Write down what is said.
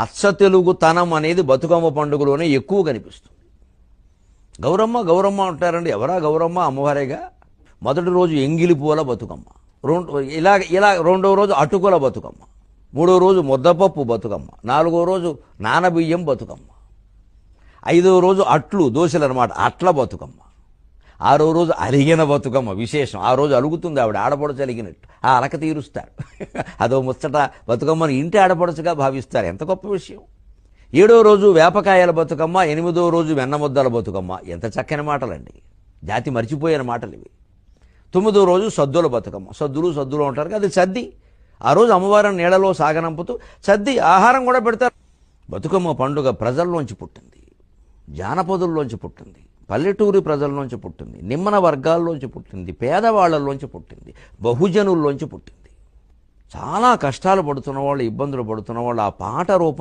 అచ్చ తెలుగుతనం అనేది బతుకమ్మ పండుగలోనే ఎక్కువ కనిపిస్తుంది. గౌరమ్మ గౌరమ్మ అంటారండి. ఎవరా గౌరమ్మ? అమ్మవారేగా. మొదటి రోజు ఎంగిలి పూల బతుకమ్మ, ఇలా రెండవ రోజు అటుకుల బతుకమ్మ, మూడో రోజు ముద్దపప్పు బతుకమ్మ, నాలుగో రోజు నానబియ్యం బతుకమ్మ, ఐదవ రోజు అట్లు దోశలు అనమాట అట్ల బతుకమ్మ, ఆరో రోజు అలిగిన బతుకమ్మ. విశేషం, ఆ రోజు అలుగుతుంది ఆవిడ, ఆడపడచు అలిగినట్టు ఆ అలక తీరుస్తారు. అదో ముచ్చట. బతుకమ్మను ఇంటి ఆడపడచుగా భావిస్తారు. ఎంత గొప్ప విషయం. ఏడో రోజు వేపకాయల బతుకమ్మ, ఎనిమిదో రోజు వెన్నముద్దల బతుకమ్మ. ఎంత చక్కని మాటలండి. జాతి మర్చిపోయిన మాటలు ఇవి. తొమ్మిదో రోజు సద్దుల బతుకమ్మ. సద్దులు అంటారు కదా, అది సద్ది. ఆ రోజు అమ్మవారిని నీళ్ళలో సాగనంపుతూ సద్ది ఆహారం కూడా పెడతారు. బతుకమ్మ పండుగ ప్రజల్లోంచి పుట్టింది, జానపదుల్లోంచి పుట్టింది, పల్లెటూరి ప్రజల్లోంచి పుట్టింది, నిమ్మన వర్గాల్లోంచి పుట్టింది, పేదవాళ్లలోంచి పుట్టింది, బహుజనుల్లోంచి పుట్టింది. చాలా కష్టాలు పడుతున్న వాళ్ళు, ఇబ్బందులు పడుతున్న వాళ్ళు ఆ పాట రూపం